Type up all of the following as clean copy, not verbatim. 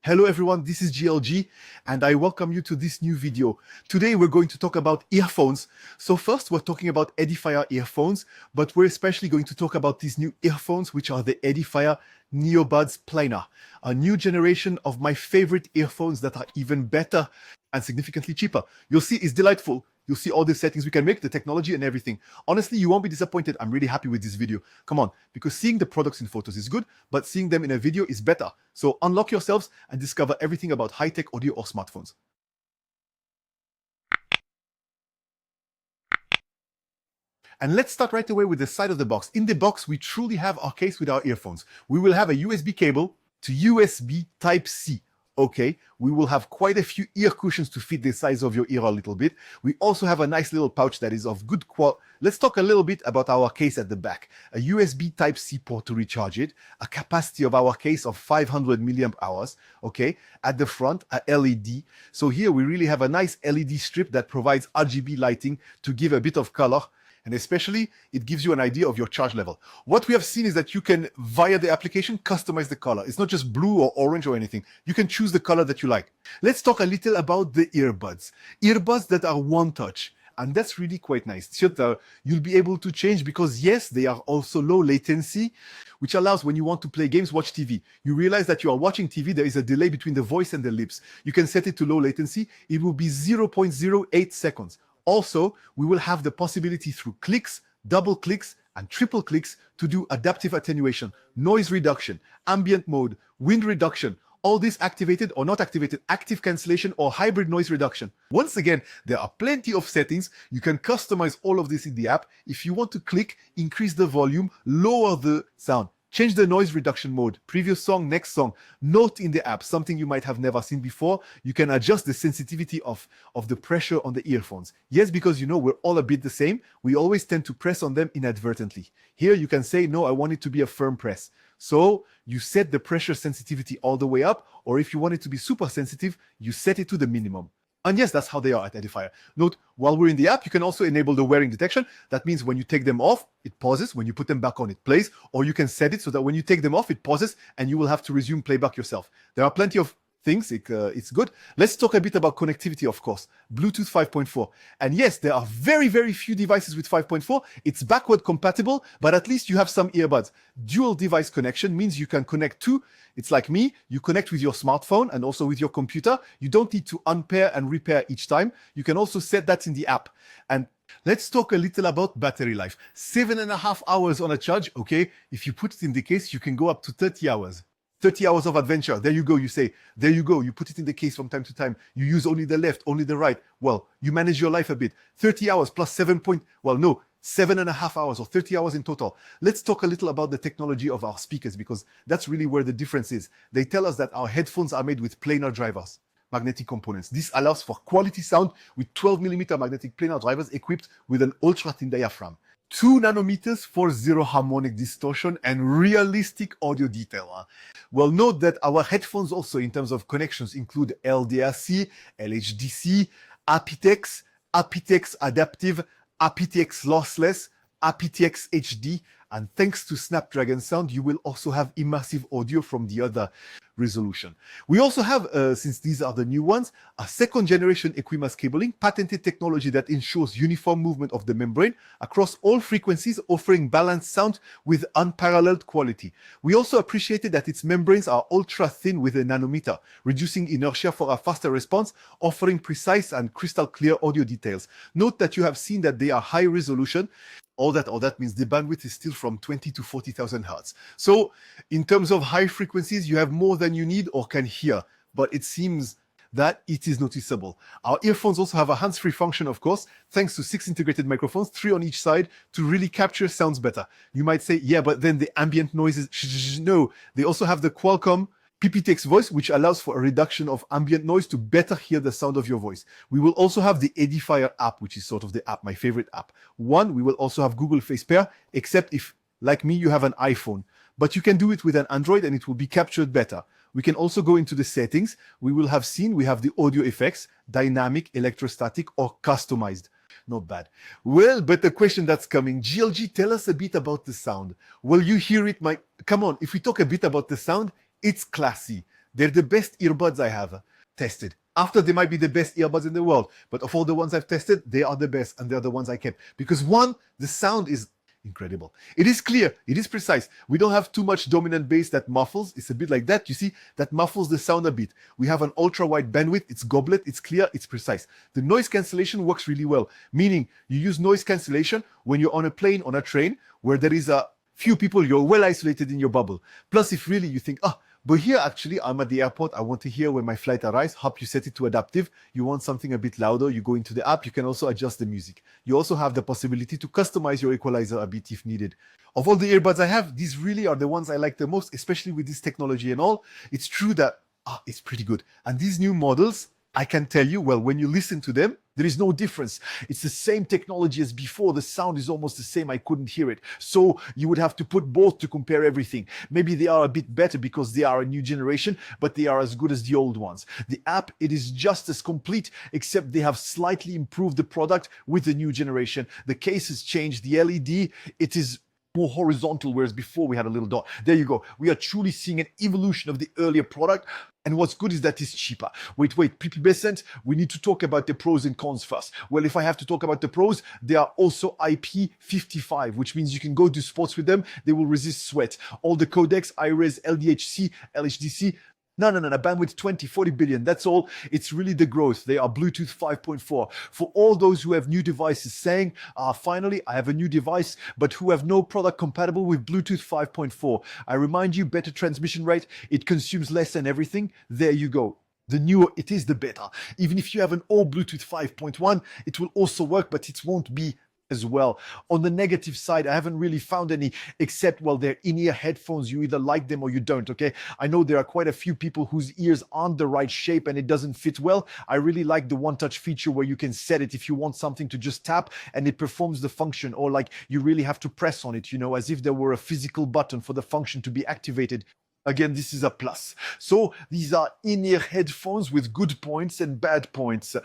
Hello everyone, this is GLG and I welcome you to this new video. Today we're going to talk about earphones. So first we're talking about Edifier earphones, but we're especially going to talk about these new earphones which are the Edifier NeoBuds Planar, a new generation of my favorite earphones that are even better and significantly cheaper. You'll see it's delightful. You'll see all the settings we can make, the technology and everything. Honestly, you won't be disappointed. I'm really happy with this video. Come on, because seeing the products in photos is good, but seeing them in a video is better. So unlock yourselves and discover everything about high-tech audio or smartphones. And let's start right away with the side of the box. In the box, we truly have our case with our earphones. We will have a USB cable to USB Type-C. Okay, we will have quite a few ear cushions to fit the size of your ear a little bit. We also have a nice little pouch that is of good quality. Let's talk a little bit about our case at the back. A USB Type-C port to recharge it, a capacity of our case of 500 milliamp hours, okay? At the front, a LED. So here we really have a nice LED strip that provides RGB lighting to give a bit of color. And especially, it gives you an idea of your charge level. What we have seen is that you can, via the application, customize the color. It's not just blue or orange or anything. You can choose the color that you like. Let's talk a little about the earbuds. Earbuds that are one touch. And that's really quite nice. You'll be able to change because yes, they are also low latency, which allows when you want to play games, watch TV. You realize that you are watching TV, there is a delay between the voice and the lips. You can set it to low latency. It will be 0.08 seconds. Also, we will have the possibility through clicks, double clicks, and triple clicks to do adaptive attenuation, noise reduction, ambient mode, wind reduction, all this activated or not activated, active cancellation or hybrid noise reduction. Once again, there are plenty of settings. You can customize all of this in the app. If you want to click, increase the volume, lower the sound. Change the noise reduction mode, previous song, next song. Note in the app, something you might have never seen before, you can adjust the sensitivity of the pressure on the earphones. Yes, because you know we're all a bit the same, we always tend to press on them inadvertently. Here you can say, no, I want it to be a firm press. So you set the pressure sensitivity all the way up, or if you want it to be super sensitive, you set it to the minimum. And yes, that's how they are at Edifier. Note, while we're in the app, you can also enable the wearing detection. That means when you take them off, it pauses. When you put them back on, it plays. Or you can set it so that when you take them off, it pauses and you will have to resume playback yourself. There are plenty of things. It's good. Let's talk a bit about connectivity, of course. Bluetooth 5.4. And yes, there are very, very few devices with 5.4. It's backward compatible, but at least you have some earbuds. Dual device connection means you can connect two. It's like me, you connect with your smartphone and also with your computer. You don't need to unpair and repair each time. You can also set that in the app. And let's talk a little about battery life. 7.5 hours on a charge, okay? If you put it in the case, you can go up to 30 hours. 30 hours of adventure. There you go. You say, there you go. You put it in the case from time to time. You use only the left, only the right. Well, you manage your life a bit. 30 hours plus 7.5 hours or 30 hours in total. Let's talk a little about the technology of our speakers because that's really where the difference is. They tell us that our headphones are made with planar drivers, magnetic components. This allows for quality sound with 12mm magnetic planar drivers equipped with an ultra-thin diaphragm. 2 nanometers for zero harmonic distortion and realistic audio detail. Well, note that our headphones also in terms of connections include LDAC, LHDC, aptX, aptX adaptive, aptX lossless, aptX HD, and thanks to Snapdragon Sound, you will also have immersive audio from the other resolution. We also have, since these are the new ones, a second generation Equimas cabling, patented technology that ensures uniform movement of the membrane across all frequencies, offering balanced sound with unparalleled quality. We also appreciated that its membranes are ultra thin with a nanometer, reducing inertia for a faster response, offering precise and crystal clear audio details. Note that you have seen that they are high resolution. All that means the bandwidth is still from 20 to 40,000 hertz. So in terms of high frequencies, you have more than you need or can hear, but it seems that it is noticeable. Our earphones also have a hands-free function, of course, thanks to 6 integrated microphones, 3 on each side, to really capture sounds better. You might say, yeah, but then the ambient noises, no. They also have the Qualcomm PPTX voice, which allows for a reduction of ambient noise to better hear the sound of your voice. We will also have the Edifier app, which is sort of the app, my favorite app. We will also have Google Face Pair, except if, like me, you have an iPhone. But you can do it with an Android and it will be captured better. We can also go into the settings. We have the audio effects, dynamic, electrostatic, or customized. Not bad. Well, but the question that's coming, GLG, tell us a bit about the sound. Will you hear it? Come on, if we talk a bit about the sound, it's classy. They're the best earbuds I have tested. After they might be the best earbuds in the world, but of all the ones I've tested, they are the best, and they're the ones I kept. Because one, the sound is incredible. It is clear, it is precise. We don't have too much dominant bass that muffles. It's a bit like that, you see, that muffles the sound a bit. We have an ultra wide bandwidth, it's goblet, it's clear, it's precise. The noise cancellation works really well, meaning you use noise cancellation when you're on a plane, on a train, where there is a few people, you're well isolated in your bubble. Plus, if really you think, but here actually, I'm at the airport, I want to hear when my flight arrives. Hop, you set it to adaptive. You want something a bit louder, you go into the app, you can also adjust the music. You also have the possibility to customize your equalizer a bit if needed. Of all the earbuds I have, these really are the ones I like the most, especially with this technology and all. It's true that it's pretty good. And these new models, I can tell you, well, when you listen to them, there is no difference. It's the same technology as before. The sound is almost the same. I couldn't hear it. So you would have to put both to compare everything. Maybe they are a bit better because they are a new generation, but they are as good as the old ones. The app, it is just as complete, except they have slightly improved the product with the new generation. The case has changed. The LED, it is more horizontal, whereas before we had a little dot. There you go. We are truly seeing an evolution of the earlier product. And what's good is that it's cheaper. Wait, people listen, we need to talk about the pros and cons first. Well, if I have to talk about the pros, they are also IP55, which means you can go do sports with them. They will resist sweat. All the codecs, Hi-Res, LDHC, LHDC, no, bandwidth 20, 40 billion. That's all. It's really the growth. They are Bluetooth 5.4. For all those who have new devices saying, finally, I have a new device, but who have no product compatible with Bluetooth 5.4. I remind you, better transmission rate. It consumes less than everything. There you go. The newer, it is the better. Even if you have an old Bluetooth 5.1, it will also work, but it won't be as well. On the negative side, I haven't really found any, except, well, they're in-ear headphones. You either like them or you don't, okay? I know there are quite a few people whose ears aren't the right shape and it doesn't fit well. I really like the one-touch feature where you can set it if you want something to just tap and it performs the function, or like you really have to press on it, you know, as if there were a physical button for the function to be activated. Again, this is a plus. So these are in-ear headphones with good points and bad points.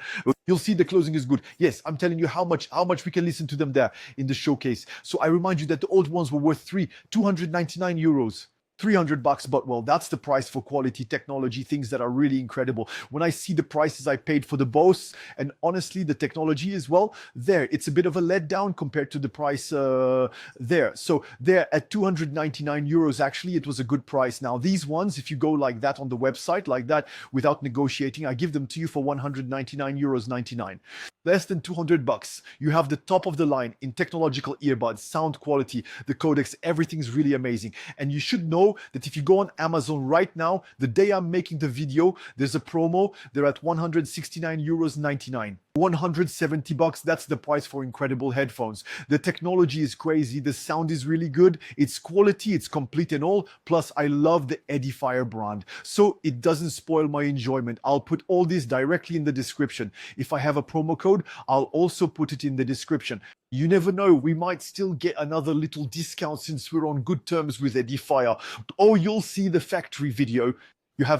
You'll see the closing is good. Yes, I'm telling you how much we can listen to them there in the showcase. So I remind you that the old ones were worth 299 euros. $300, but well, that's the price for quality technology, things that are really incredible. When I see the prices I paid for the Bose, and honestly, the technology is, well, there. It's a bit of a letdown compared to the price there. So there at 299 euros, actually, it was a good price. Now, these ones, if you go like that on the website, like that, without negotiating, I give them to you for 199 euros 99. Less than $200. You have the top of the line in technological earbuds, sound quality, the codecs, everything's really amazing. And you should know that if you go on Amazon right now, the day I'm making the video, there's a promo. They're at 169 euros 99. $170, that's the price for incredible headphones. The technology is crazy, the sound is really good, it's quality, it's complete and all, plus I love the Edifier brand, so it doesn't spoil my enjoyment. I'll put all this directly in the description. If I have a promo code, I'll also put it in the description. You never know, we might still get another little discount since we're on good terms with Edifier. Or you'll see the factory video.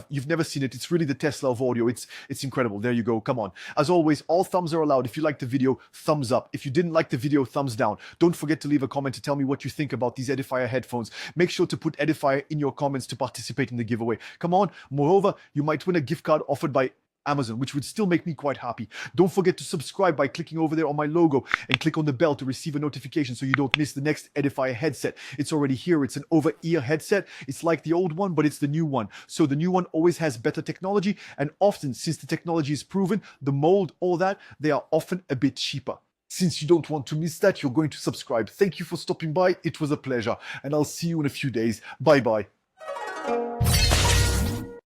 You've never seen it. It's really the Tesla of audio. It's incredible. There you go. Come on. As always, all thumbs are allowed. If you liked the video, thumbs up. If you didn't like the video, thumbs down. Don't forget to leave a comment to tell me what you think about these Edifier headphones. Make sure to put Edifier in your comments to participate in the giveaway. Come on. Moreover, you might win a gift card offered by Amazon, which would still make me quite happy. Don't forget to subscribe by clicking over there on my logo and click on the bell to receive a notification so you don't miss the next Edifier headset. It's already here. It's an over-ear headset. It's like the old one, but it's the new one. So the new one always has better technology, and often, since the technology is proven, the mold, all that, they are often a bit cheaper. Since you don't want to miss that, you're going to subscribe. Thank you for stopping by. It was a pleasure, and I'll see you in a few days. Bye-bye.